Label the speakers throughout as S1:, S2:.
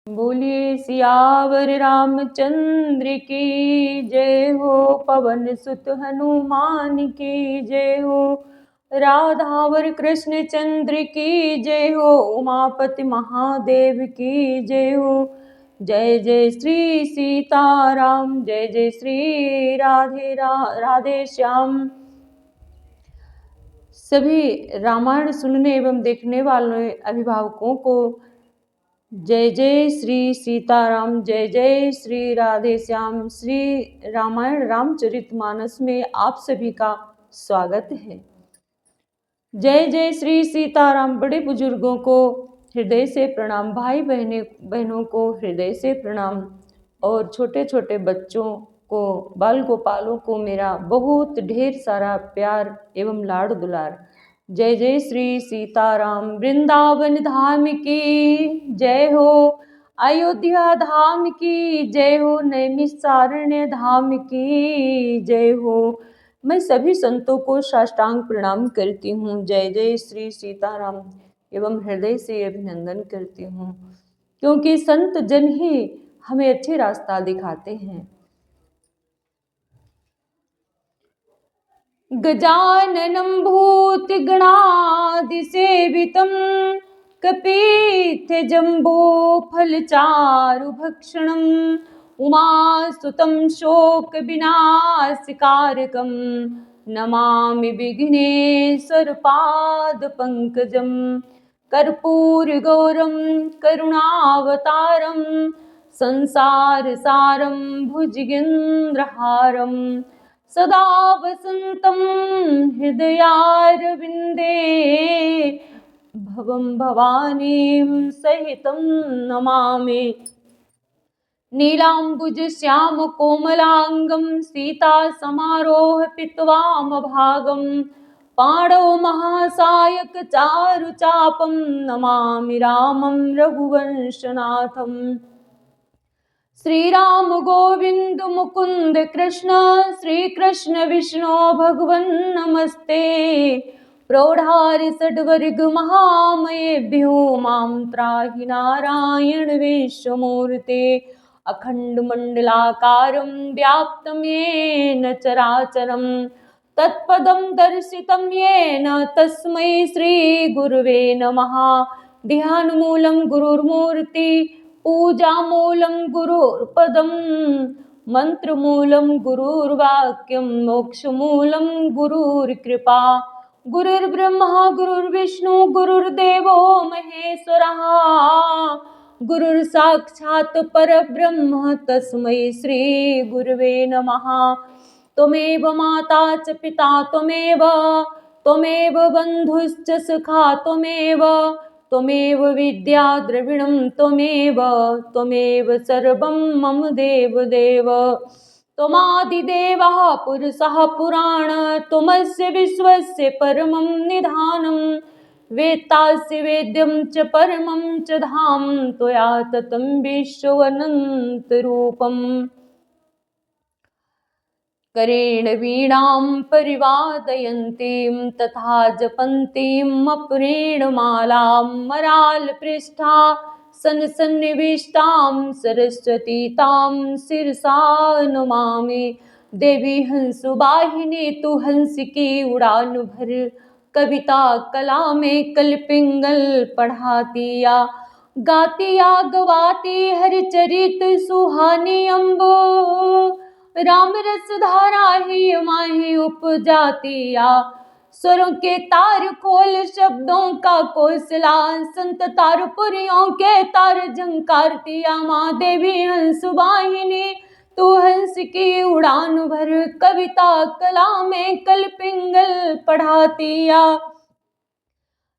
S1: बोलिए सियावर रामचंद्र की जय हो, पवन सुत हनुमान की जय हो, राधावर कृष्ण चंद्र की जय हो, उमापति महादेव की जय हो। जय जय श्री सीताराम, जय जय श्री राधे श्याम। सभी रामायण सुनने एवं देखने वाले अभिभावकों को जय जय श्री सीताराम, जय जय श्री राधे श्याम। श्री रामायण रामचरितमानस में आप सभी का स्वागत है। जय जय श्री सीताराम। बड़े बुजुर्गों को हृदय से प्रणाम, भाई बहनों को हृदय से प्रणाम, और छोटे छोटे बच्चों को, बाल गोपालों को मेरा बहुत ढेर सारा प्यार एवं लाड़ दुलार। जय जय श्री सीताराम। वृंदावन धाम की जय हो, अयोध्या धाम की जय हो, नैमिषारण्य धाम की जय हो। मैं सभी संतों को साष्टांग प्रणाम करती हूँ। जय जय श्री सीताराम एवं हृदय से अभिनंदन करती हूँ, क्योंकि संत जन ही हमें अच्छे रास्ता दिखाते हैं। गजाननं भूतगणादिसेवितं कपित्थजम्बोफलचारुभक्षणम् उमासुतं शोकविनाशकारकं नमामि विघ्नेश्वरपादपङ्कजं। कर्पूरगौरं करुणावतारं संसारसारं भुजगेन्द्रहारं सदा वसन्तं हृदयारविन्दे भवं भवानीं सहितं नमामि। नीलाम्बुजश्यामकोमलाङ्गं सीतासमारोहपित्वामभागं पाणौ महासायकचारुचापं नमामि रामं रघुवंशनाथम्। श्रीराम गोविंद मुकुंद कृष्ण, श्री कृष्ण विष्णु भगवन् नमस्ते। प्रौढ़ारि षड्वर्ग महामयेभ्यो मां त्राहि नारायण विश्वमूर्ते। अखंड मंडलाकारं व्याप्तं येन चराचरं तत्पदं दर्शितं येन तस्मै श्री गुरुवे नमः। ध्यानमूलं गुरुर्मूर्ति, पूजामूलं गुरुर्पदं, मंत्रमूलं गुरुर्वाक्यं, मोक्षमूलं गुरुर्कृपा। गुरुर्ब्रह्मा गुरुर्विष्णु गुरुर्देवो महेश्वरः, गुरुर्साक्षात् परब्रह्म तस्मै श्री गुरुवे नमः। त्वमेव माता च पिता त्वमेव, त्वमेव बन्धुश्च सखा त्वमेव, त्वमेव विद्या द्रविणं त्वमेव, त्वमेव सर्वं मम देवदेव। त्वमादिदेवः पुरुषः पुराण, त्वमस्य विश्वस्य परमं निधानं। वेत्तासि वेद्यं च परमं च धाम, त्वया ततं विश्वमनन्तरूपम्। करेण वीणां परिवादयन्तीं तथा जपन्तीं अपरेण मालां मरालपृष्ठा सन्निविष्टां सरस्वती तां शिरसा नमामि। देवी हंसवाहिनी तु हंस की उड़ान भर, कविता कला में कलपिंगल पढ़ाती या गाती या गवाती हरिचरित सुहानी अम्बो। राम रस धारा ही माही उपजातिया, स्वरों के तार खोल शब्दों का कोसला, संत तारपुरियों के तार झंकारतिया। माँ देवी हंस वाहिनी तू हंस की उड़ान भर, कविता कला में कलपिंगल पढ़ातिया।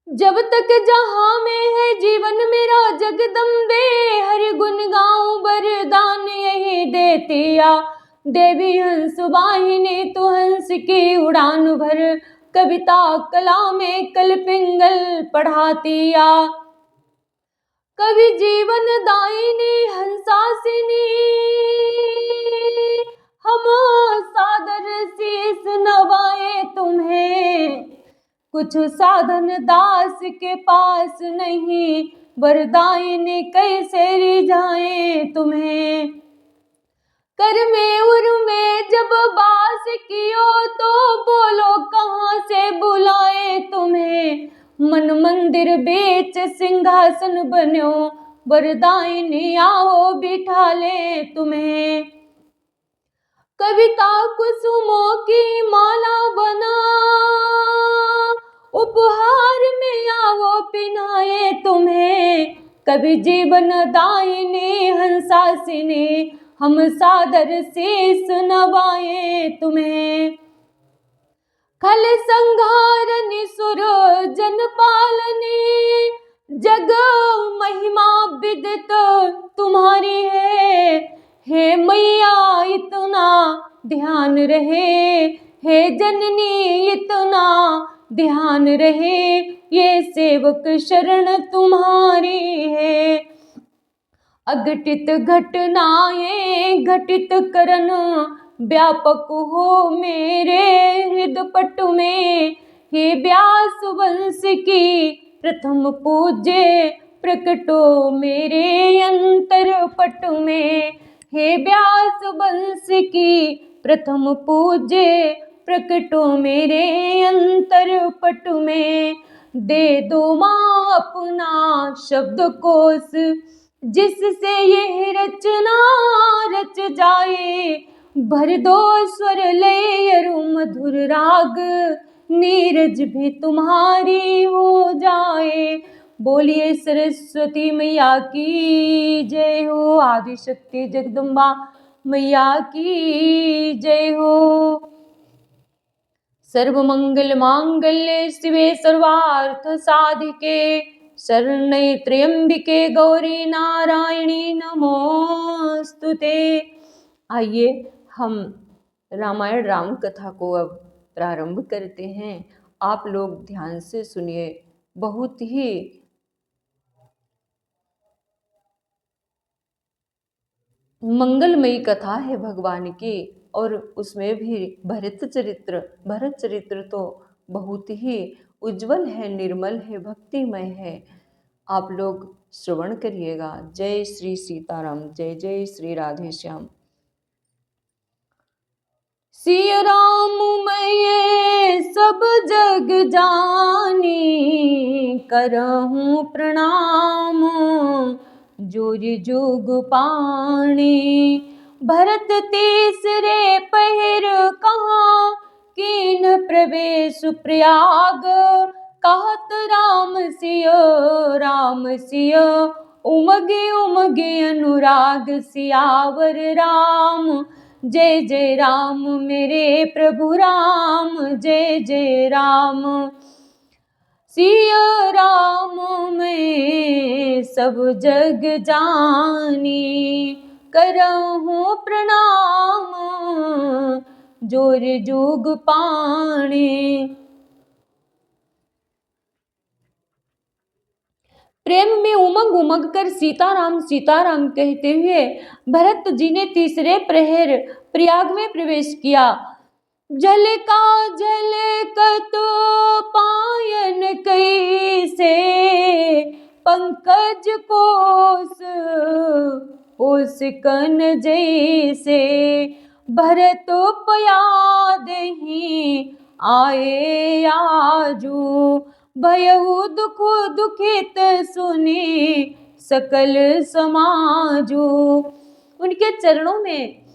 S1: जब तक जहाँ में है जीवन मेरा जगदम्बे, हरि गुण गाऊं वरदान यही देतिया। देवी हंस वाहिनी तू हंस की उड़ान भर, कविता कला में कलपिंगल पढ़ातिया। कवि जीवन दायिनी हंसासिनी, हम सादर शीस नवाए तुम्हें। कुछ साधन दास के पास नहीं, वरदायिनी कैसे जाए तुम्हें। कर में उर में जब बास कियो तो बोलो कहाँ से बुलाए तुम्हें। मन मंदिर बेच सिंहासन बन्यो वरदायिनी आओ बिठा ले तुम्हें। कविता कुसुमों की माला बना उपहार में आओ पिनाए तुम्हें। कवि जीवन दायिनी हंसासिनी हम सादर शीस नवाए तुम्हें। खल संघार निसुर जन पालनी जग महिमा विदित तुम्हारी है। हे मैया इतना ध्यान रहे, हे जननी इतना ध्यान रहे, ये सेवक शरण तुम्हारी है। अघटित घटनाएं घटित करन व्यापक हो मेरे हृदय पट में। हे व्यास वंश की प्रथम पूज्य प्रकटो मेरे अंतर पट में। हे व्यास वंश की प्रथम पूज्य प्रकटो मेरे अंतर पट में। दे दो माँ अपना शब्दकोश जिससे यह रचना रच जाए। भर दो स्वर लय अरु मधुर राग नीरज भी तुम्हारी हो जाए। बोलिए सरस्वती मैया की जय हो। आदिशक्ति जगदम्बा मैया की जय हो। सर्वमंगल मांगल्ये शिवे सर्वार्थ साधिके शरण्ये त्र्यंबिके गौरी नारायणी नमोस्तुते। आइए हम रामायण राम कथा को अब प्रारंभ करते हैं। आप लोग ध्यान से सुनिए। बहुत ही मंगलमयी कथा है भगवान की, और उसमें भी भरत चरित्र तो बहुत ही उज्जवल है, निर्मल है, भक्तिमय है। आप लोग श्रवण करिएगा। जय श्री सीताराम, जय जय श्री राधे श्याम। सिया राम मैं सब जग जानी करहूँ प्रणाम जोरि जुग पाणी। भरत तीसरे पहर कहाँ कीन प्रवेश प्रयाग। कहत राम सिय उमगे उमगे अनुराग। सियावर राम जय जय राम मेरे प्रभु राम जय जय राम। सिया राम मैं सब जग जानी करहूँ प्रणाम जोरि जुग पाणी। प्रेम में उमंग उमंग कर सीताराम सीताराम कहते हुए भरत जी ने तीसरे प्रहर प्रयाग में प्रवेश किया। झलका झलकत पायन कैसे पंकज कोस ओस कन जैसे। भरत पयादहि आए आजू भयहु दुख दुखित सुनी सकल समाजू। उनके चरणों में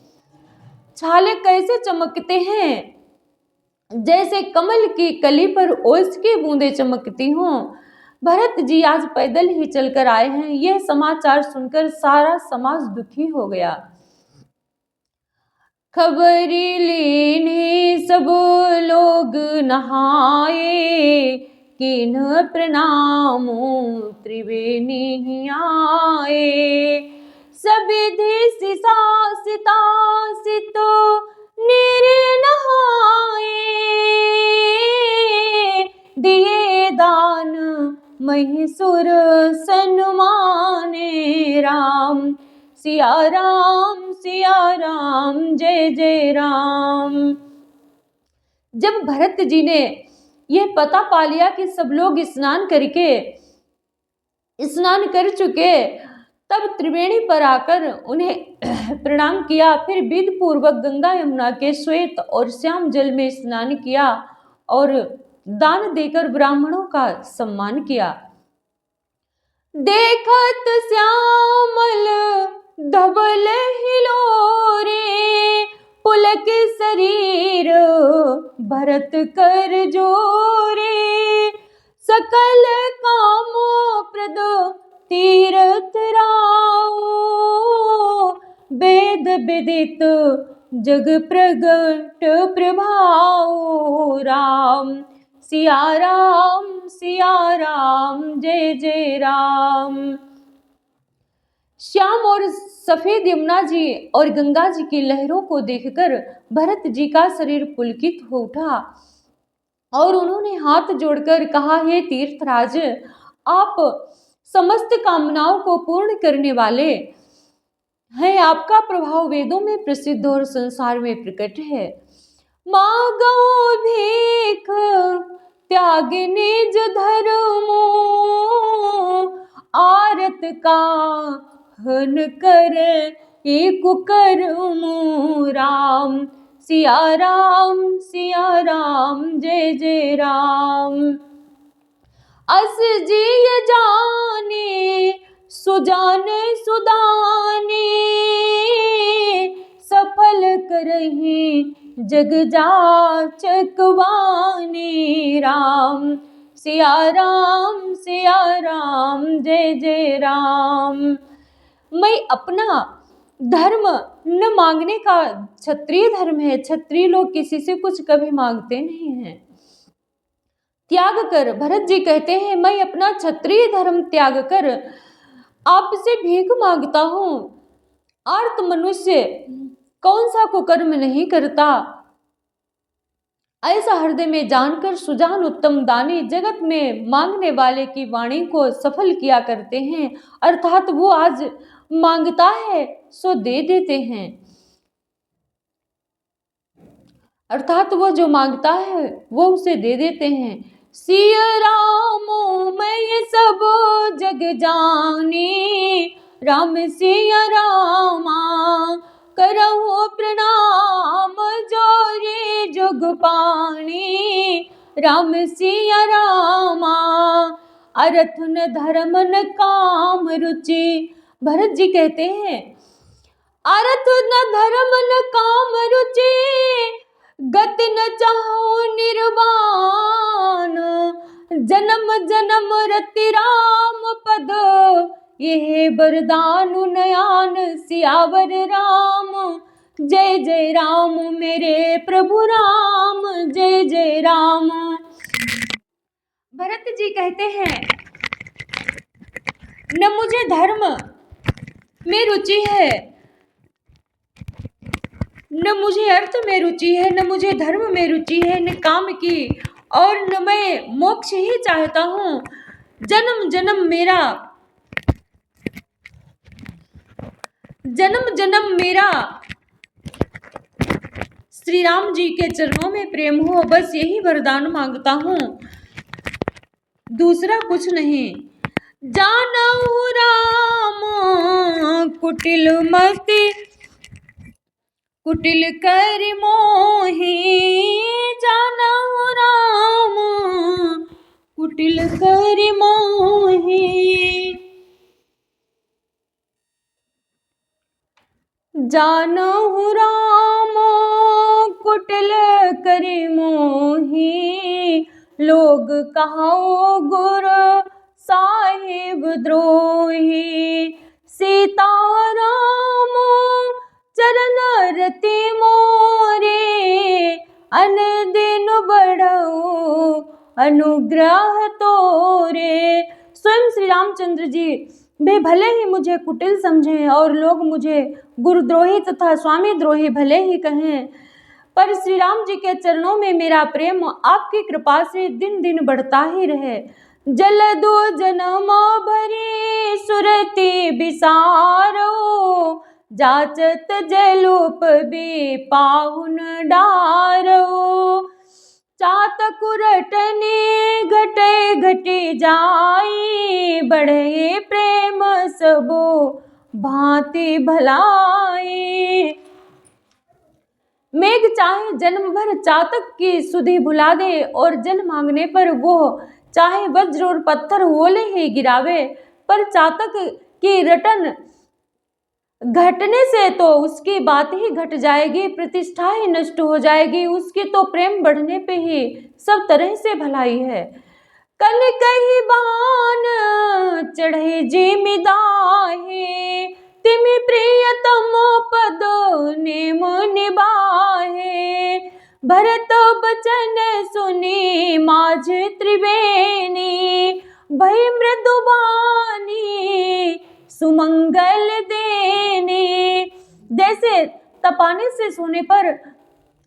S1: छाले कैसे चमकते हैं, जैसे कमल की कली पर ओस की बूंदें चमकती हों। भरत जी आज पैदल ही चलकर आए हैं। यह समाचार सुनकर सारा समाज दुखी हो गया। खबरी लीनी सब लोग नहाए किन्ह प्रणामो त्रिवेणी आए। सविधि सितासित निरे नहाए दिए दान महिषुर सन्माने। राम सिया राम जय जय राम। जब भरत जी ने यह पता पा लिया कि सब लोग स्नान कर चुके तब त्रिवेणी पर आकर उन्हें प्रणाम किया। फिर विधि पूर्वक गंगा यमुना के श्वेत और श्याम जल में स्नान किया और दान देकर ब्राह्मणों का सम्मान किया। देखत श्यामल धवल हिलोरे, पुलक शरीर भरत कर जोरे, सकल कामों प्रद तीरथ राओ, वेद विदित जग प्रगट प्रभाओ। राम सिया राम जय जय राम। श्याम और सफेद यमुना जी और गंगा जी की लहरों को देखकर भरत जी का शरीर पुलकित हो उठा और उन्होंने हाथ जोड़कर कहा, हे तीर्थराज, आप समस्त कामनाओं को पूर्ण करने वाले हैं। आपका प्रभाव वेदों में प्रसिद्ध और संसार में प्रकट है। मांगो भीख त्याग निज धर्मो, आरत का हन कर एक कर्मो। राम सिया राम जय जय राम। अस जिय जाने सुजान सुदाने, सफल करहि जग जाचक वाणी। राम सिया राम जय जय राम। मैं अपना धर्म न मांगने का क्षत्रिय धर्म है। क्षत्रिय लोग किसी से कुछ कभी मांगते नहीं हैं। त्याग कर, भरत जी कहते हैं, मैं अपना क्षत्रिय धर्म त्याग कर आपसे भीख मांगता हूँ। आर्त मनुष्य कौन सा कुकर्म नहीं करता। ऐसा हृदय में जानकर सुजान उत्तम दानी जगत में मांगने वाले की वाणी को सफल किया करते हैं। अर्थात वो आज मांगता है सो दे देते हैं। अर्थात वो जो मांगता है वो उसे दे देते हैं। सिया रामो मैं सब जग जानी, राम सिया रामा करहु प्रणाम, जोरे जुग पानी। राम सिया रामा अरथ न धर्म न काम रुचि। भरत जी कहते हैं, अरथ न धर्म न काम रुचि, गति न चाहूं निर्वाण। जन्म जन्म रति राम पद, ये वरदानु नयान। सियावर राम जय जय राम, मेरे प्रभु राम जय जय राम। भरत जी कहते हैं, न मुझे धर्म में रुचि है, न मुझे अर्थ में रुचि है, न मुझे धर्म में रुचि है, न काम की, और न मैं मोक्ष ही चाहता हूँ। जन्म जन्म मेरा श्री राम जी के चरणों में प्रेम हो, बस यही वरदान मांगता हूँ, दूसरा कुछ नहीं। जानहु राम कुटिल मति, कुटिल कर मोहि। जानहु राम कुटिल कर मोहि। जानहु राम कुटिल कर मोहि, लोग कहो गुरु साहिब द्रोही। सीता राम चरण रति मोरे, अन दिन बढ़ो अनुग्रह तोरे। स्वयं श्री रामचंद्र जी वे भले ही मुझे कुटिल समझें और लोग मुझे गुरुद्रोही तथा स्वामी द्रोही भले ही कहें, पर श्री राम जी के चरणों में मेरा प्रेम आपकी कृपा से दिन दिन बढ़ता ही रहे। जल दो जन्म भरी सुरति बिसारो, जाचत जलोप भी पाहुन डारो। चातक रटने घटे घटी जाई, बढ़े प्रेम सबो भांति भलाई। मेघ चाहे जन्म भर चातक की सुधि भुला दे, और जल मांगने पर वो चाहे वज्र और पत्थर ओले ही गिरावे, पर चातक की रटन घटने से तो उसकी बात ही घट जाएगी, प्रतिष्ठा ही नष्ट हो जाएगी। उसकी तो प्रेम बढ़ने पे ही सब तरह से भलाई है। कल कही बान चढ़े जिमिदाहे, तिमि प्रियतम पद नेम निबाहे। भरत बचन सुनी माझ त्रिवेणी, भई मृदुबानी सुमंगल देने। जैसे तपाने से सोने पर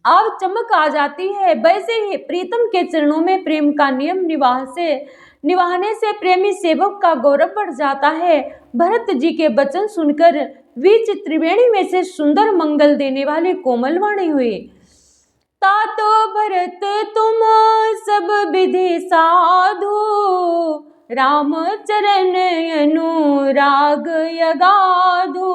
S1: आग चमक आ जाती है, वैसे ही प्रीतम के चरणों में प्रेम का नियम निभाने से प्रेमी सेवक का गौरव बढ़ जाता है। भरत जी के वचन सुनकर बीच त्रिवेणी में से सुंदर मंगल देने वाली कोमल वाणी हुई। तातो भरत तुम सब विधि साधु, राम चरण अनुराग यगाधु।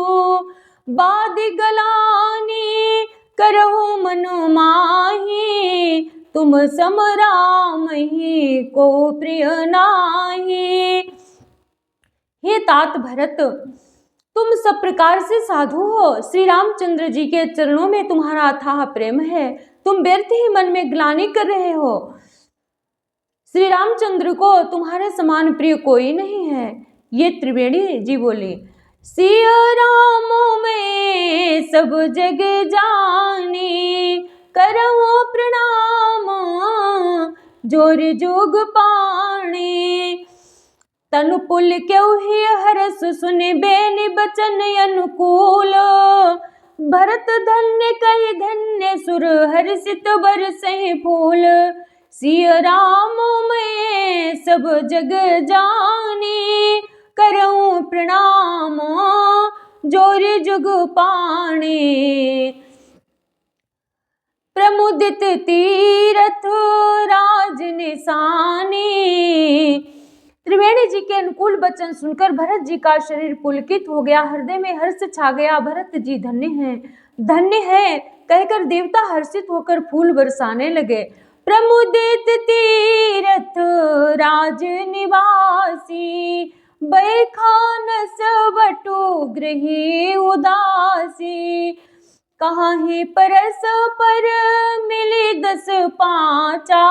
S1: बादि गलानी करहु मनु माही, तुम सम राम ही को प्रिय नाही। हे तात भरत, तुम सब प्रकार से साधु हो। श्री रामचंद्र जी के चरणों में तुम्हारा अथाह प्रेम है। तुम व्यर्थ ही मन में ग्लानि कर रहे हो। श्री रामचंद्र को तुम्हारे समान प्रिय कोई नहीं है। ये त्रिवेणी जी बोली। सिया राम में सब जग जानी, करहु प्रणाम जोर जोग पाणी। तनु पुल क्यों ही हरस सुनि बेनि बचन अनुकूल, भरत धन्य कहि धन्य सुर हर्षित बरसहि फूल। सिया राम में सब जग जानी, करऊं प्रणाम जोर जुग पाणी। प्रमुदित तीरथ राज निशानी। त्रिवेणी जी के अनुकूल वचन सुनकर भरत जी का शरीर पुलकित हो गया, हृदय में हर्ष छा गया। भरत जी धन्य हैं, धन्य है कहकर देवता हर्षित होकर फूल बरसाने लगे। प्रमुदित तीरथ राज निवासी, बैखानस बटु गृही उदासी। कहाँ परस पर मिली 10 पाँचा,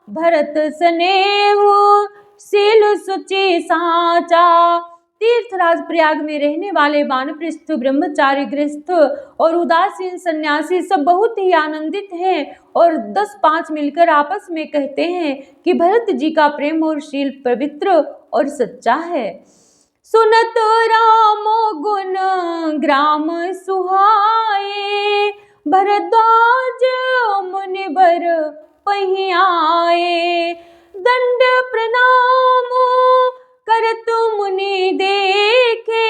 S1: भरत स्नेहु शील सुचि साचा। तीर्थराज प्रयाग में रहने वाले वानप्रस्थ, ब्रह्मचारी, गृहस्थ और उदासीन सन्यासी सब बहुत ही आनंदित हैं और 10-5 मिलकर आपस में कहते हैं कि भरत जी का प्रेम और शील पवित्र और सच्चा है। सुनत रामो गुण ग्राम सुहाए, भरद्वाज मुनिवर पहियाए। दंड प्रणाम करत मुनि देखे,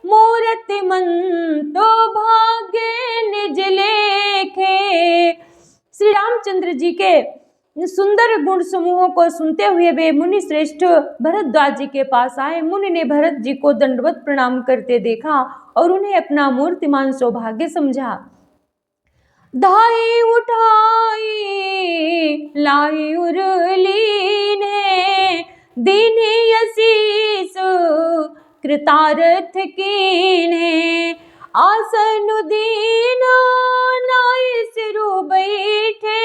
S1: मूर्ति मंतो भाग्य निज लेखे। श्री रामचंद्र जी के सुंदर गुण समूहों को सुनते हुए वे मुनि श्रेष्ठ भरद्वाज जी के पास आए। मुनि ने भरत जी को दंडवत प्रणाम करते देखा और उन्हें अपना मूर्तिमान सौभाग्य समझा। धाई उठाई लाई उरलीने, दीने असीस कृतार्थ कीने। आसन दीन नाई सिरु बैठे,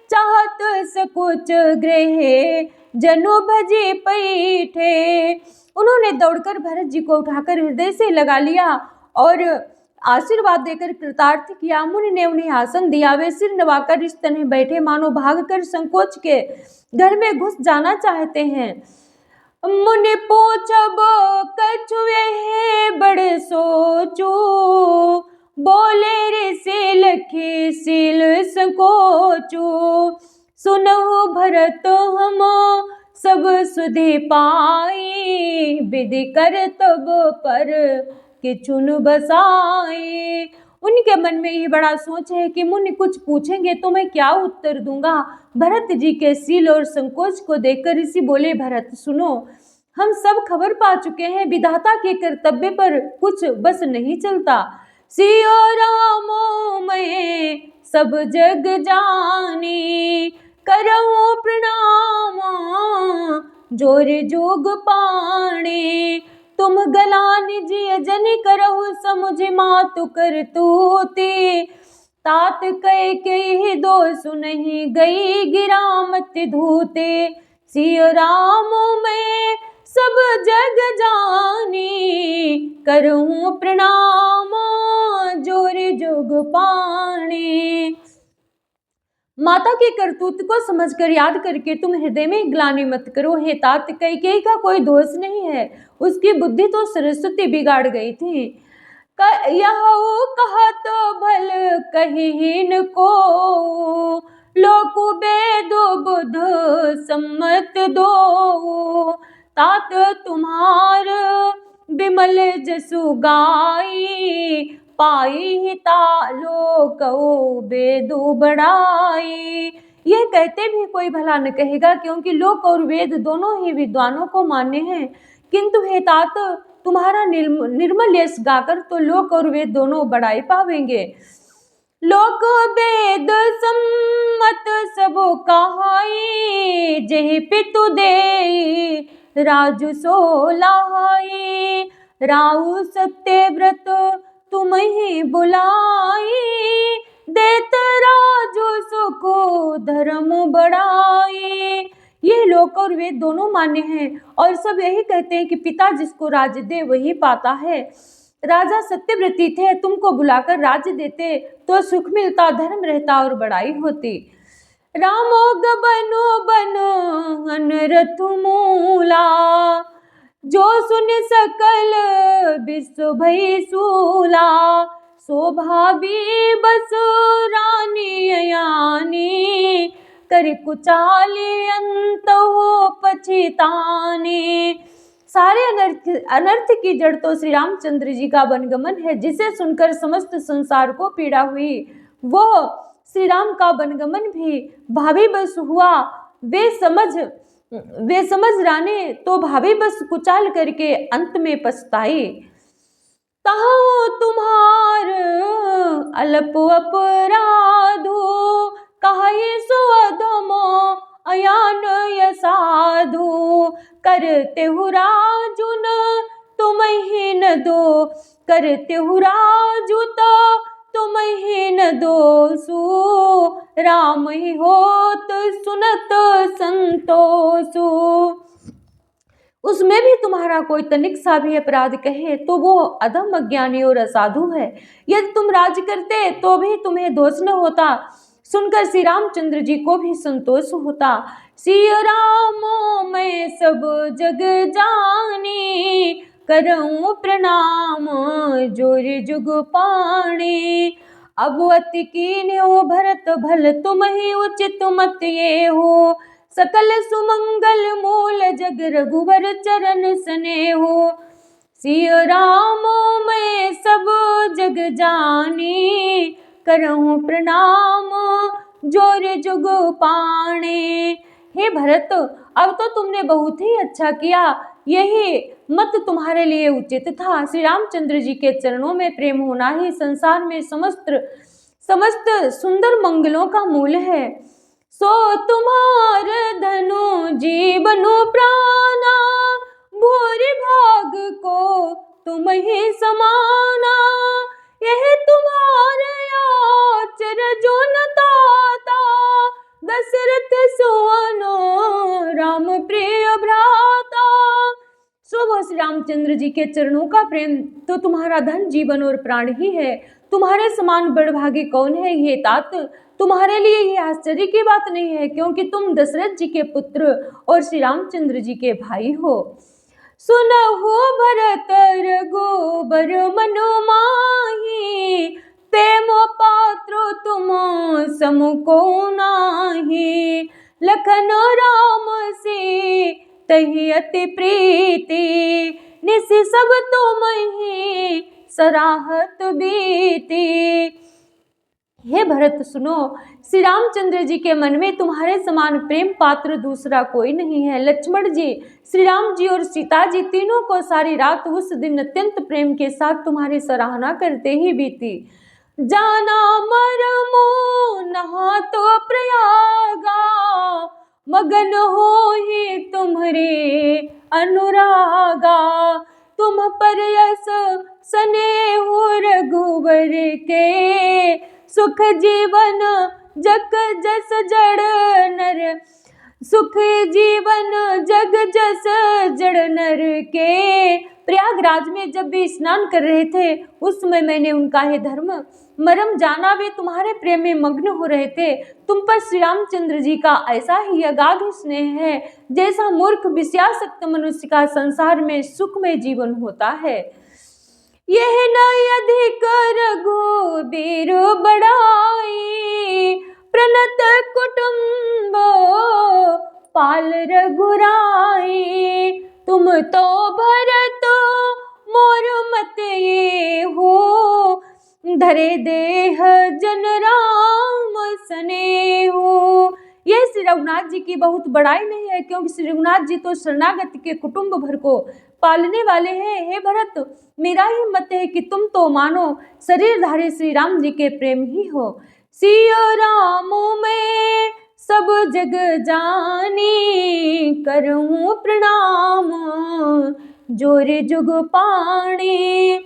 S1: चाहत सकुच गृहे जनु भजे पैठे। उन्होंने दौड़कर भरत जी को उठाकर हृदय से लगा लिया और आशीर्वाद देकर कृतार्थ किया। मुनि ने उन्हें आसन दिया। वे सिर नवाकर इस तरह बैठे मानो भागकर संकोच के घर में घुस जाना चाहते हैं। मुनि पूछब कछुए है बड़ सोचू, बोले रे से लखी सील संकोचू। सुनहु भरत हम सब सुधि पाई, विधि कर तब पर किछुन बसाए। उनके मन में ये बड़ा सोच है कि मुनि कुछ पूछेंगे तो मैं क्या उत्तर दूंगा। भरत जी के सील और संकोच को देखकर ऋषि बोले, भरत सुनो, हम सब खबर पा चुके हैं, विधाता के कर्तव्य पर कुछ बस नहीं चलता। सियो रामो मैं सब जग जानी, करहु प्रणाम जोर जोग पाणी। तुम गलान जिय जन करहु समुझ मातु कर तूती। तात कह के दोष नहीं गई गिरामत धूते। सिय राम मैं सब जग जानी, करहूं प्रणाम जोर जोग पाणी। माता के करतूत को समझकर याद करके तुम हृदय में ग्लानि मत करो। हे तात, कैकेयी का कोई दोष नहीं है, उसकी बुद्धि तो सरस्वती बिगाड़ गई थी। यह कहा तो भल कहीन को, लोकु बेदो बुध सम्मत दो। तात तुम्हार बिमल जसु गाई, पाई हिता लोक वेदु बढ़ाई। यह कहते भी कोई भला न कहेगा, क्योंकि लोक और वेद दोनों ही विद्वानों को मान्य हैं। किंतु हे तात, तुम्हारा निर्मल यश गाकर तो लोक और वेद दोनों बढ़ाई पावेंगे। लोक वेद सम्मत सबो कहाई, जेहि पितु दे राजु सो लाहाई। राहु सत्य व्रत तुम ही बुलाई, देत राजु सुको धर्म बढ़ाई। ये लोक और वेद दोनों मान्य हैं और सब यही कहते हैं कि पिता जिसको राज्य दे वही पाता है। राजा सत्यव्रती थे, तुमको बुलाकर राज्य देते तो सुख मिलता, धर्म रहता और बड़ाई होती। रामो गबनो बनो अनरथ मूला, जो सुन सकल विश्व भई सूला। शोभावी बस रानी यानी, कर कुचाली अंत हो पछितानी। सारे अनर्थ की जड़ तो श्री रामचंद्र जी का वनगमन है, जिसे सुनकर समस्त संसार को पीड़ा हुई। वो श्री राम का वनगमन भी भावी बस हुआ। वे समझ राने तो भावी बस कुचाल करके अंत में पछताई। ताहु तुम्हार अल्प अपराधो, कहि सो अधमो अयान साधु। करते हु राजुन तुम ही न दो, करते हु राजु तो तुम ही न दोषु। राम ही होत सुनत संतोषु। उसमें भी तुम्हारा कोई तनिक सा भी अपराध कहे तो वो अधम, अज्ञानी और असाधु है। यदि तुम राज करते तो भी तुम्हें दोष न होता। सुनकर श्री रामचंद्र जी को भी संतोष होता। सिय रामो मैं सब जग जानी, करऊं प्रणाम जोर जुग पाणी। अब अति कीन्ह हो भरत भल तुम ही उचित मत ये हो। सकल सुमंगल मूल जग रघुवर चरण स्नेहो। सिय रामो मैं सब जग जानी, करहूं प्रणाम जोर जुग पाणे। हे भरत, अब तो तुमने बहुत ही अच्छा किया, यही मत तुम्हारे लिए उचित था। श्री रामचंद्र जी के चरणों में प्रेम होना ही संसार में समस्त सुंदर मंगलों का मूल है। सो तुम्हार धनु जीवनु प्राणा, भूरि भाग को तुम ही समाना। यह तुम्हारे आचर जो न ताता, दशरथ सुवनो राम प्रिय भ्राता। सो श्री रामचंद्र जी के चरणों का प्रेम तो तुम्हारा धन, जीवन और प्राण ही है। तुम्हारे समान बड़भागी कौन है ये तात। तुम्हारे लिए ये आश्चर्य की बात नहीं है, क्योंकि तुम दशरथ जी के पुत्र और श्री रामचंद्र जी के भाई हो। सुनहु भरत रघुबर मनु माही, प्रेम पात्र तुम समुको नाही। लखन राम से तहि अति प्रीति, निस सब तुम ही सराहत बीती। हे भरत सुनो, श्री रामचंद्र जी के मन में तुम्हारे समान प्रेम पात्र दूसरा कोई नहीं है। लक्ष्मण जी, श्री राम जी और सीता जी तीनों को सारी रात उस दिन अत्यंत प्रेम के साथ तुम्हारी सराहना करते ही बीती। जाना मरमो नहा तो प्रयागा, मगन हो ही तुम्हारे अनुरागा। तुम पर यस स्नेह रघुवर के, सुख जीवन जग जस जड़ नर, सुख जीवन जग जस जड़ नर के। प्रयागराज में जब भी स्नान कर रहे थे उस समय मैंने उनका ही धर्म मरम जाना। वे तुम्हारे प्रेम में मग्न हो रहे थे। तुम पर श्री रामचंद्र जी का ऐसा ही अगाध स्नेह है जैसा मूर्ख विषयासक्त मनुष्य का संसार में सुखमय जीवन होता है। यह न अधिक रघुबीर बड़ाई, प्रणत कुटुंब पाल रघुराई। तुम तो भरत मोर मत ये हो, धरे देह जन राम स्नेहो। यह श्री रघुनाथ जी की बहुत बड़ाई नहीं है, क्योंकि श्री रघुनाथ जी तो शरणागत के कुटुंब भर को पालने वाले हैं। हे भरत, मेरा ही मत है कि तुम तो मानो शरीरधारी श्री राम जी के प्रेम ही हो। सिया राम में सब जग जानी, करूं प्रणाम जोर जुग पाणी।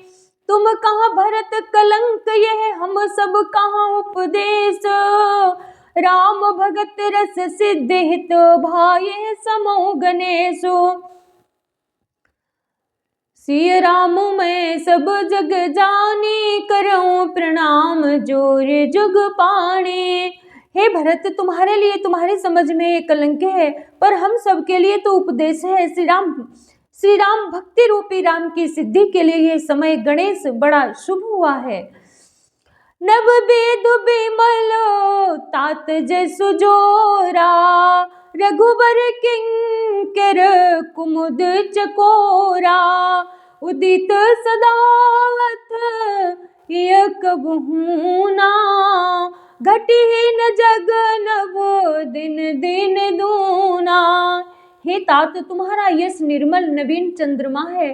S1: तुम कहाँ भरत कलंक यह हम सब कहाँ उपदेश, राम भगत रस सिद्ध हित भाये समो गणेशो। सिय राम मैं सब जग जानी, करऊं प्रणाम जोर जुग पाणी। हे भरत, तुम्हारे लिए तुम्हारी समझ में ये कलंक है, पर हम सब के लिए तो उपदेश है। श्री राम भक्ति रूपी राम की सिद्धि के लिए यह समय गणेश बड़ा शुभ हुआ है। नव वेद बिमल तात जसु जोरा, रघुबर किंकर कुमुद चकोरा। उदित सदावत ये कबहू ना, घटी न जग नव दिन दिन दूना। हे तात, तुम्हारा यश निर्मल नवीन चंद्रमा है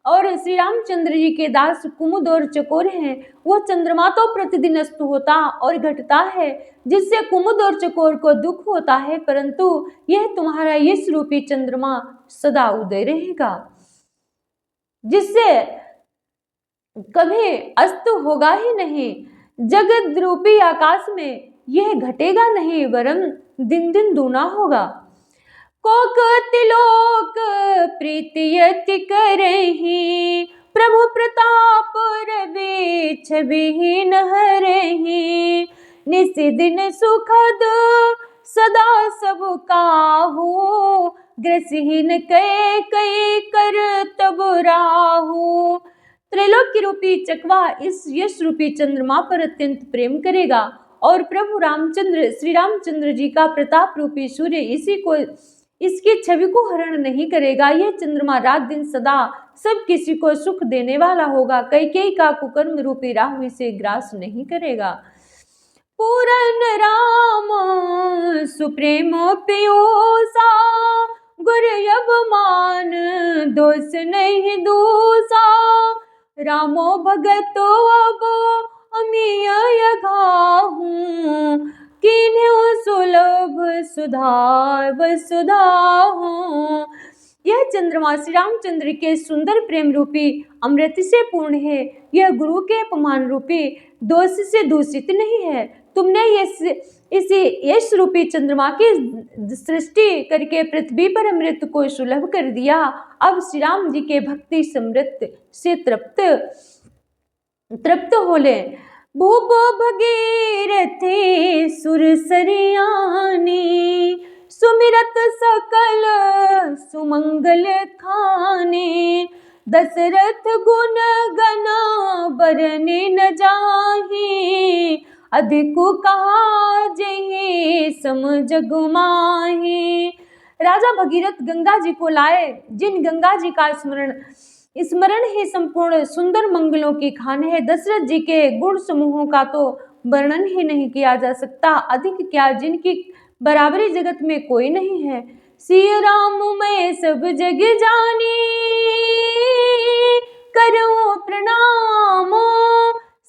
S1: और श्री रामचंद्र जी के दास कुमुद और चकोर हैं। वह चंद्रमा तो प्रतिदिन अस्त होता और घटता है, जिससे कुमुद और चकोर को दुख होता है, परंतु यह तुम्हारा यश रूपी चंद्रमा सदा उदय रहेगा, जिससे कभी अस्त होगा ही नहीं। जगत रूपी आकाश में यह घटेगा नहीं, वरन दिन दिन दूना होगा। कोक तिलोक प्रीतियति करही, प्रभु प्रताप रवि छवि नहरही। निस दिन सुखद सदा सब काहू, ग्रसहीन कै कै कर तब राहू। त्रैलोक्य रूपी चकवा इस यश रूपी चंद्रमा पर अत्यंत प्रेम करेगा और प्रभु रामचंद्र श्री रामचंद्र जी का प्रताप रूपी सूर्य इसकी छवि को हरण नहीं करेगा। यह चंद्रमा रात दिन सदा सब किसी को सुख देने वाला होगा। कैकेयी का कुकर्म रूपी राहु इसे ग्रास नहीं करेगा। पूरन राम सुप्रेम पियोसा, गुर यब मान दोष नहीं दूसा। रामो भगतो अब अमिय यगाहू, किन्हु सुलभ सुधा वसुधाहू। यह चंद्रमा श्री रामचंद्र के सुंदर प्रेम रूपी अमृत से पूर्ण है। यह गुरु के अपमान रूपी दोष से दूषित नहीं है। तुमने इसी यश रूपी चंद्रमा की सृष्टि करके पृथ्वी पर अमृत को सुलभ कर दिया। अब श्री राम जी के भक्ति समृत से तृप्त हो ले। भूप भगीरथी सुर सरियानी, सुमिरत सकल सुमंगल खाने। दशरथ गुण गना बरने न जाही, अधिक कहा जही सम जग माही। राजा भगीरथ गंगा जी को लाए, जिन गंगा जी का स्मरण स्मरण ही संपूर्ण सुंदर मंगलों की खान है। दशरथ जी के गुण समूहों का तो वर्णन ही नहीं किया जा सकता, अधिक क्या जिनकी बराबरी जगत में कोई नहीं है। सिय राम मैं सब जग जानी, करूं प्रणाम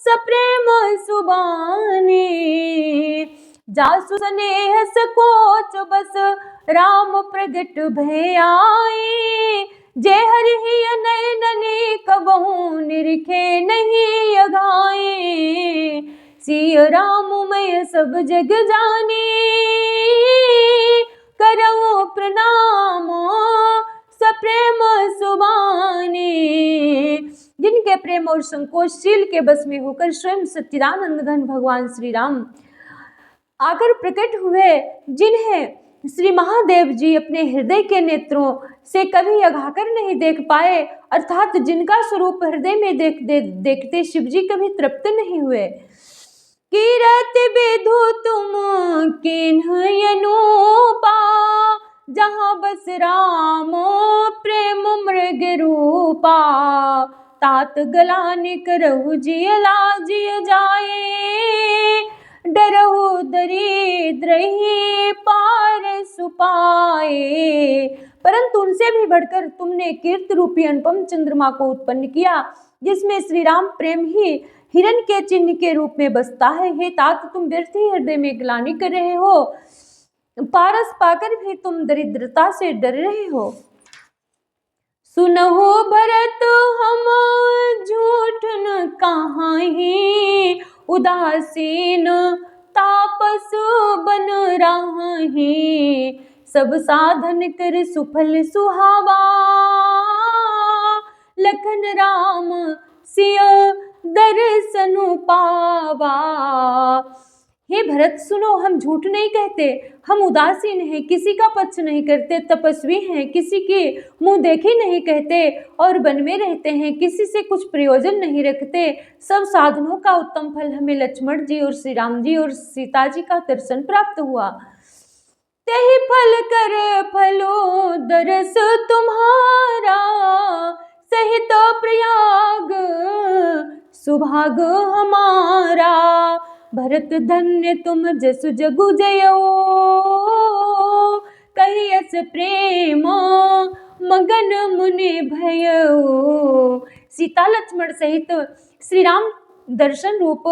S1: सप्रेम सुबानी। जासु स्नेह सकोच बस राम प्रगट भय आए, जय हरि नयनने कबहु निरखे नहीं अघाए। सिय राम मैं सब जग जानी, करऊं प्रणाम सप्रेम सुबानी। जिनके प्रेम और संकोचशील के बस में होकर स्वयं सच्चिदानंद घन भगवान श्री राम आकर प्रकट हुए, जिन्हें श्री महादेव जी अपने हृदय के नेत्रों से कभी अघाकर नहीं देख पाए, अर्थात जिनका स्वरूप हृदय में देखते शिव जी कभी तृप्त नहीं हुए। कीरत विधु तुम किन्ह अनूपा, जहाँ बस राम प्रेम मृग रूपा। तात गलान करहु जिय लाजिय जाए, डरहु दरिद्र ही पार सुपाए। परंतु उनसे भी बढ़कर तुमने कीर्ति रूपी अनुपम चंद्रमा को उत्पन्न किया, जिसमें श्री राम प्रेम ही हिरण के चिन्ह के रूप में बसता है। हे तात, तुम व्यर्थ ही हृदय में ग्लानि कर रहे हो, पारस पाकर भी तुम दरिद्रता से डर रहे हो। सुनहो भरत हम झूठ न कहाहि, उदासीन तापस बन राहि। सब साधन कर सुफल सुहावा, लखन राम सिय दर्शन पावा। हे भरत सुनो, हम झूठ नहीं कहते, हम उदासीन हैं, किसी का पक्ष नहीं करते, तपस्वी हैं, किसी के मुंह देखी नहीं कहते और वन में रहते हैं, किसी से कुछ प्रयोजन नहीं रखते। सब साधनों का उत्तम फल हमें लक्ष्मण जी और श्री राम जी और सीता जी का दर्शन प्राप्त हुआ। तेहि फल कर फलो दरस तुम्हारा, सहित प्रयाग सुभाग हमारा। भरत धन्य तुम जसु जगु जयो, कहियस प्रेम मगन मुनि भयो। सीता लक्ष्मण सहित श्री राम दर्शन रूप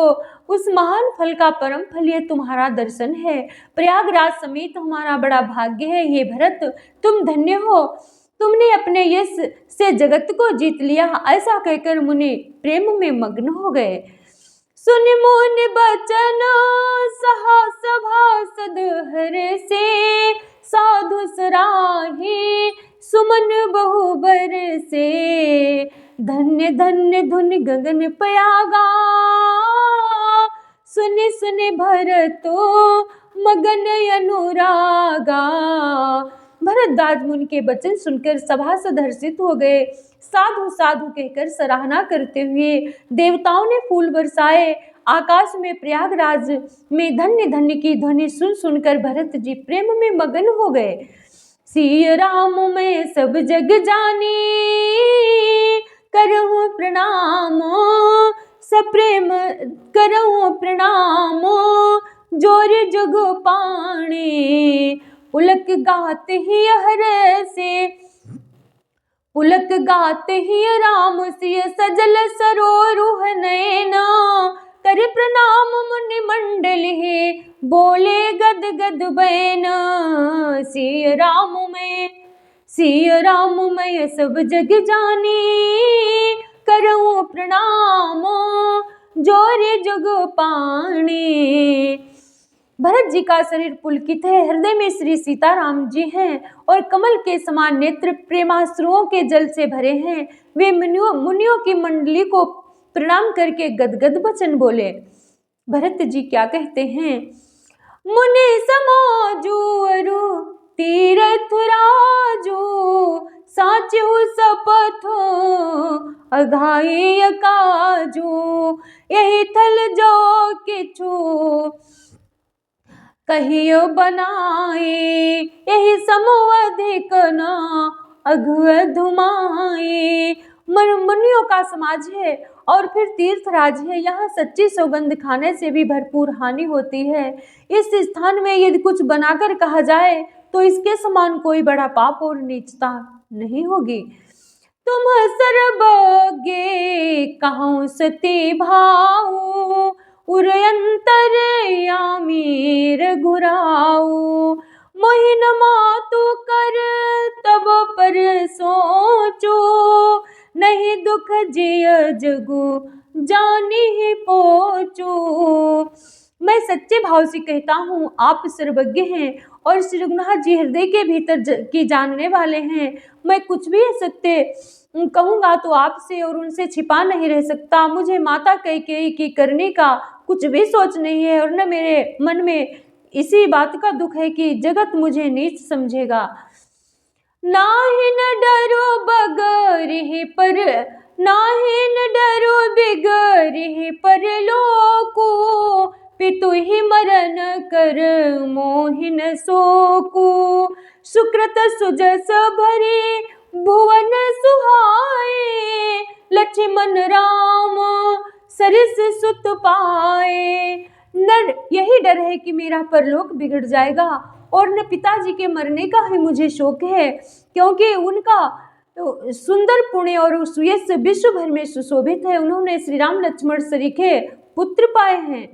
S1: उस महान फल का परम फल यह तुम्हारा दर्शन है। प्रयागराज समेत हमारा बड़ा भाग्य है। हे भरत, तुम धन्य हो, तुमने अपने यश से जगत को जीत लिया। ऐसा कहकर मुनि प्रेम में मग्न हो गए। सुन मुनि बचन सहस भासद हर से, साधु सराही सुमन बहुबर से। धन्य धन्य धुन गगन पयागा, सुनि सुनि भरतो मगन अनुरागा। भरद्वाज मुनि के वचन सुनकर सभासद हर्षित हो गए। साधु साधु कहकर सराहना करते हुए देवताओं ने फूल बरसाए। आकाश में प्रयागराज में धन्य धन्य की ध्वनि सुन सुनकर भरत जी प्रेम में मगन हो गए। सिय राम मैं सब जग जानी, करहूँ प्रणाम सप्रेम करहूँ प्रणाम, जोर जग पाणी। पुलक गात ही हर से, पुलक गात ही राम सिय सजल सरोरुह नैना। कर प्रणाम मुनि मंडल है, बोले गद गद बैन। सिय राम मैं सब जग जानी, करऊँ प्रणाम जोरे जग पाणी। भरत जी का शरीर पुलकित है, हृदय में श्री सीताराम जी हैं और कमल के समान नेत्र प्रेमाश्रुओं के जल से भरे हैं। वे मुनियों की मंडली को प्रणाम करके गदगद वचन बोले। भरत जी क्या कहते हैं? मुनि समाजू अरु तीरथ राजू, साचु सपथो अघाई काजू। यही थल जो किछु कहियो बनाए, यही समो अधिक न अघ धुमाए। मुनियों का समाज है और फिर तीर्थराज है। यहाँ सच्ची सौगंध खाने से भी भरपूर हानि होती है। इस स्थान में यदि कुछ बनाकर कहा जाए तो इसके समान कोई बड़ा पाप और नीचता नहीं होगी। तुम सर्वज्ञ कहूँ सती भाऊ, उर अंतरयामीर घुराऊ। मोहिन मातु कर तब पर सोचो, नहीं दुख जिय जगु जानी पोचो। मैं सच्चे भाव से कहता हूँ, आप सर्वज्ञ हैं और श्री रघुनाथ जी हृदय के भीतर की जानने वाले हैं। मैं कुछ भी सत्य कहूँगा तो आपसे और उनसे छिपा नहीं रह सकता। मुझे माता कैकेयी की करने का कुछ भी सोच नहीं है और न मेरे मन में इसी बात का दुख है कि जगत मुझे नीच समझेगा। नाहि न डरो बगरिहि पर, नाहि न डरो बिगरिहि पर लोको, पितु ही मरण कर मोहिन सोको। सुकृत सुजस भरे भुवन सुहाए, लक्ष्मण राम सरिस सुत पाए। नर यही डर है कि मेरा परलोक बिगड़ जाएगा और न पिताजी के मरने का ही मुझे शोक है, क्योंकि उनका सुंदर पुण्य और सुयश विश्व भर में सुशोभित है। उन्होंने श्री राम लक्ष्मण सरीखे पुत्र पाए हैं।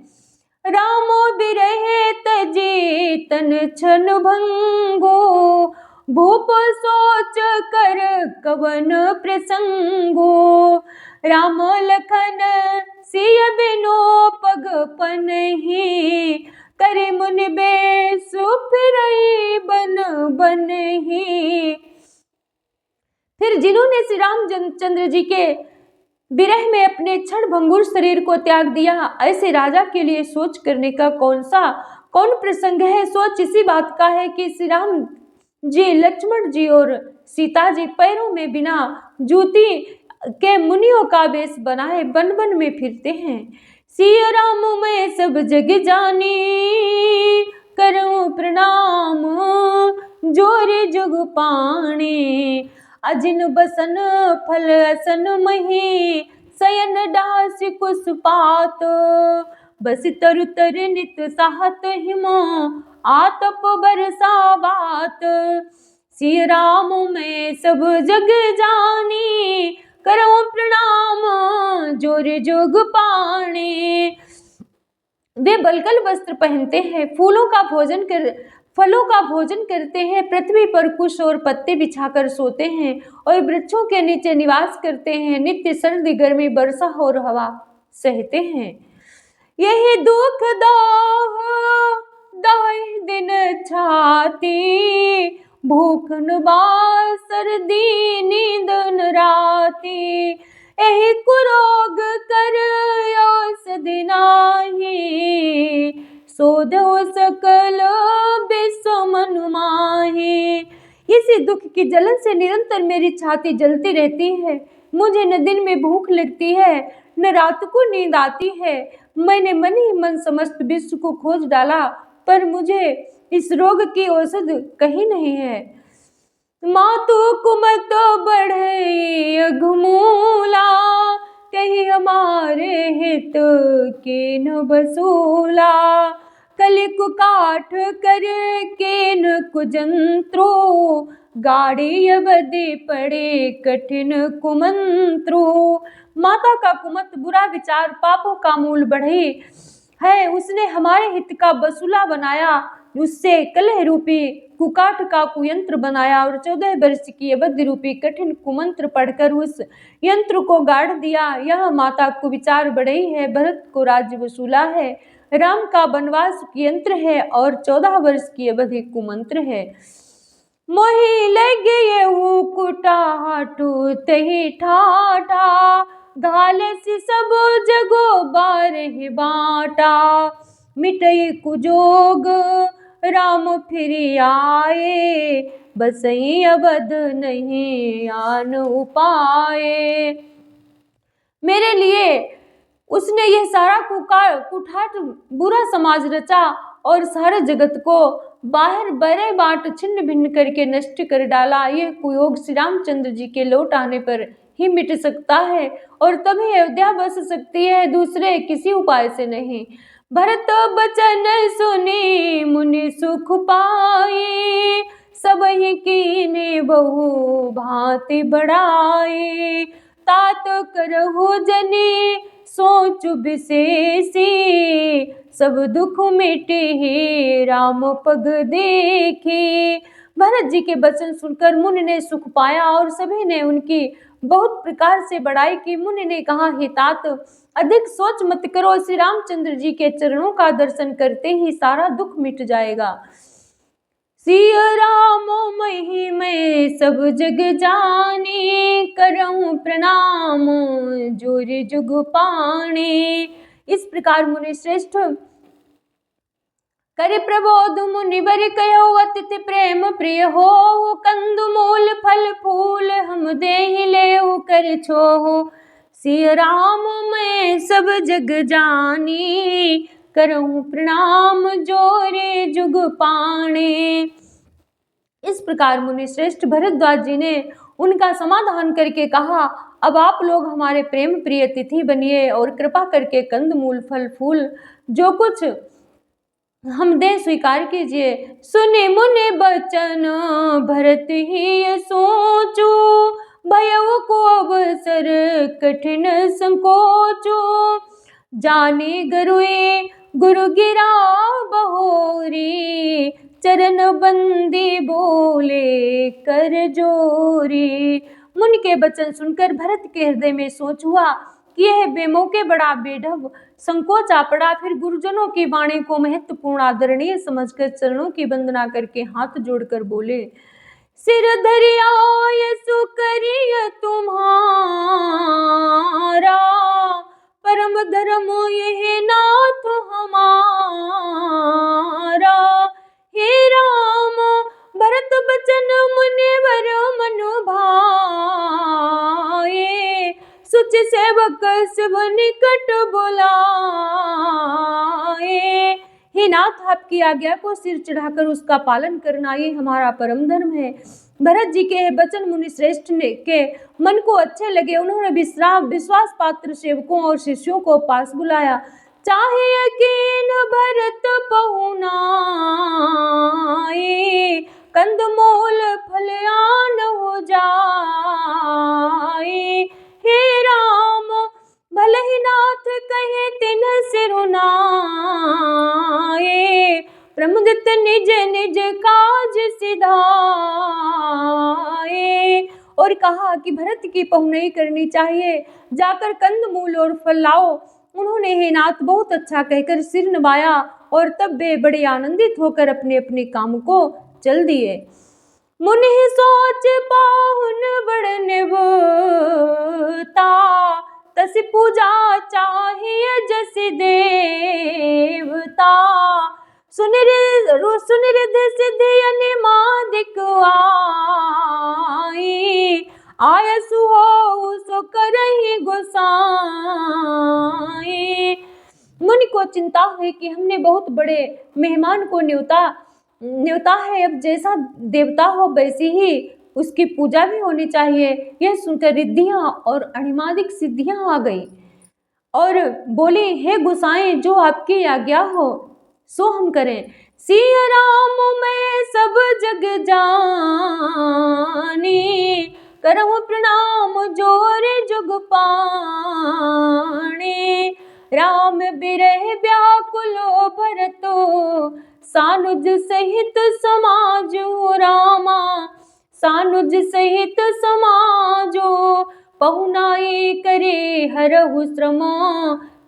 S1: रामो बिरहे तजे तन छन भंगो, भूप सोच कर कवन प्रसंगो। राम लखन सिय बिनो पग पनहि, करे मुनि बेसु फिरई बन बनहि। फिर जिन्होंने श्री रामचंद्र जी के विरह में अपने क्षण भंगुर शरीर को त्याग दिया, ऐसे राजा के लिए सोच करने का कौन प्रसंग है। सोच इसी बात का है कि श्री राम जी, लक्ष्मण जी और सीता जी पैरों में बिना जूती के मुनियों का वेश बनाए बन बन में फिरते हैं। सिया राम मैं सब जग जानी, करूं प्रणाम जोरे जुग पाणी। अजिन बसन फल असन मही, सयन डास कुसपात। बस तरु तर नित साहत हिम, आतप बरसा बात। सिय राम मैं सब जग जानी, करूं प्रणाम जोरे जोग पाणी। वे बलकल वस्त्र पहनते हैं, फलों का भोजन करते हैं, पृथ्वी पर कुश और पत्ते बिछाकर सोते हैं और वृक्षों के नीचे निवास करते हैं। नित्य सर्दी गर्मी वर्षा और हवा सहते हैं। यही दुख दाहि दिन छाती, भूख न सर्दी नींद न राती। यही कुरोग कर औषधि नाही, सोधो सकल विश्व मनु माही। इसी दुख की जलन से निरंतर मेरी छाती जलती रहती है। मुझे न दिन में भूख लगती है न रात को नींद आती है। मैंने मन ही मन समस्त विश्व को खोज डाला, पर मुझे इस रोग की औषध कहीं नहीं है। मातु कुमत बढ़े अघमूला, कहीं हमारे हित के न बसूला। कलिक काठ कर के न कुजंत्रो, गाड़ी अवधि पड़े कठिन कुमंत्रो। माता का कुमत बुरा विचार पापों का मूल बढ़े है। उसने हमारे हित का बसूला बनाया, उससे कलह रूपी कुकाठ का कुयंत्र बनाया और 14 वर्ष की अवधि रूपी कठिन कुमंत्र पढ़कर उस यंत्र को गाड़ दिया। यह माता को विचार बढ़ई है, भरत को राज्य वसूला है, राम का वनवास यंत्र है और 14 वर्ष की अवधि कुमंत्र है। मोहि लगे येहू कुटाटू तही ठाठा, घाले सी सब जगो बारह बाटा। मिटई कुजोग राम फिर आए, बसई अवध नहीं आन उपाए। मेरे लिए उसने यह सारा कुठाट बुरा समाज रचा और सारे जगत को बाहर बरे बाट छिन्न भिन्न करके नष्ट कर डाला। यह कुयोग श्री रामचंद्र जी के लौट आने पर ही मिट सकता है और तभी अयोध्या बस सकती है, दूसरे किसी उपाय से नहीं। भरत बचन सुनी मुनि सुख पाए, सब ही कीने बहु भांति बढ़ाए। तात करहु जनी सोच विशेषी, सब दुख मिटे हे राम पग देखे। भरत जी के वचन सुनकर मुनि ने सुख पाया और सभी ने उनकी बहुत प्रकार से बड़ाई की। मुनि ने कहा, हे तात, अधिक सोच मत करो, श्री रामचंद्र जी के चरणों का दर्शन करते ही सारा दुख मिट जाएगा। सिया राम महिमै सब जग जाने, करऊं प्रणाम जोर जुग पाने। इस प्रकार मुनि श्रेष्ठ करे प्रबोध मुनिवर कहो, अतिथि प्रेम प्रिय हो। कंद मूल फल फूल हम देहि लेऊ कर छोहो, सिया राम मैं सब जग जानी, करऊं प्रणाम जोरे जुग पाणे। इस प्रकार मुनि श्रेष्ठ भरद्वाज जी ने उनका समाधान करके कहा, अब आप लोग हमारे प्रेम प्रिय अतिथि बनिए और कृपा करके कंद मूल फल फूल जो कुछ हम दे स्वीकार कीजिए। सुने मुनि बचन भरत ही सोचो, भयउ को अवसर कठिन संकोचो। जाने गरुए गुरु गिरा बहोरी, चरण बंदी बोले कर जोरी। मुनि के वचन सुनकर भरत के हृदय में सोच हुआ कि यह बेमौके बड़ा बेढब संकोच आ पड़ा। फिर गुरुजनों की वाणी को महत्वपूर्ण आदरणीय समझकर चरणों की वंदना करके हाथ जोड़कर बोले, सिर धरिया सु करिय तुम्हारा, परम धर्म यह नाथ हमारा। हे राम भरत बचन मुनिवर मनु भाए, सुच सेवक शिव निकट बुलाए। हे नाथ, आपकी आज्ञा को सिर चढ़ाकर उसका पालन करना ये हमारा परम धर्म है। भरत जी के वचन मुनि श्रेष्ठ ने के मन को अच्छे लगे। उन्होंने विश्वास पात्र सेवकों और शिष्यों को पास बुलाया। चाहे यकीन भरत पहुनाए, कंदमूल फलयान हो जाए। हे राम भले ही नाथ कहे तिन सिरुनाए, प्रमुदित निज निज काज सिधाए। और कहा कि भरत की पहुनई करनी चाहिए, जाकर कंदमूल और फल लाओ। उन्होंने हे नाथ बहुत अच्छा कहकर सिर नवाया और तब वे बड़े आनंदित होकर अपने अपने काम को चल दिए। मुनि सोच पाहुन बड़ निवता, तस पूजा चाहिए जस देवता। सुनिरिधि सिद्धि अनिमादिक आई, आयसु हो सो करहि गोसाई। मुनि को चिंता हुई कि हमने बहुत बड़े मेहमान को न्योता है, अब जैसा देवता हो वैसी ही उसकी पूजा भी होनी चाहिए। यह सुनकर रिद्धियां और अणिमादिक सिद्धियां आ गई और बोली, हे गोसाई जो आपकी आज्ञा हो सो हम करें। सिया राम मैं सब जग जानी, करहु प्रणाम जोरे जुग पाणी। राम बिरह व्याकुलो भरतो, सानुज सहित समाजो रामा। सानुज सहित समाजो, पहुनाई करे हरहु श्रम,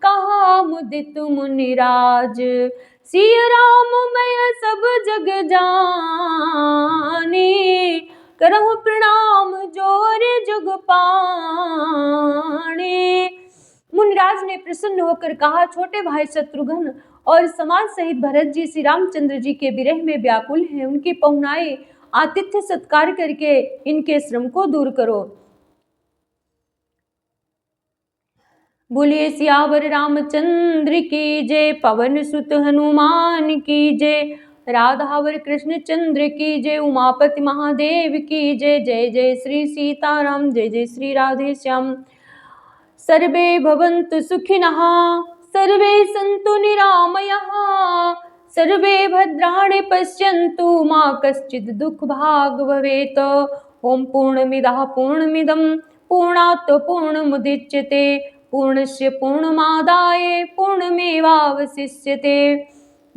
S1: कहा मुदित मुनिराज। सिया राम मैं सब जग जानी, करहु प्रणाम जोरे जुग पाणी। मुनिराज ने प्रसन्न होकर कहा, छोटे भाई शत्रुघ्न और समाज सहित भरत जी श्री रामचंद्र जी के विरह में व्याकुल हैं, उनकी पहुनाई आतिथ्य सत्कार करके इनके श्रम को दूर करो। बोलिए सियावर रामचंद्र की जय, पवन सुत हनुमान की जय, राधावर कृष्ण चंद्र की जय, उमापति महादेव की जय। जय जय श्री सीताराम, जय जय श्री राधे श्याम। सर्वे भवन्तु सुखिनः, सर्वे सन्तु निरामयः, सर्वे भद्राणि पश्यन्तु, मा कश्चित् दुःखभाग् भवेत्। ॐ पूर्णमिदः पूर्णमिदं पूर्णात् पूर्णमुदच्यते, पूर्णस्य पूर्णमादाय पूर्णमेवावशिष्यते।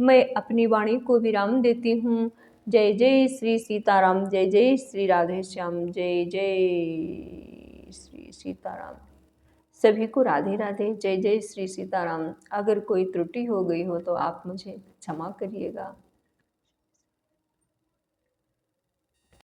S1: मैं अपनी वाणी को विराम देती हूँ। जय जय श्री सीताराम, जय जय श्री राधे श्याम, जय जय श्री सीताराम। सभी को राधे राधे, जय जय श्री सीताराम। अगर कोई त्रुटि हो गई हो तो आप मुझे क्षमा करिएगा।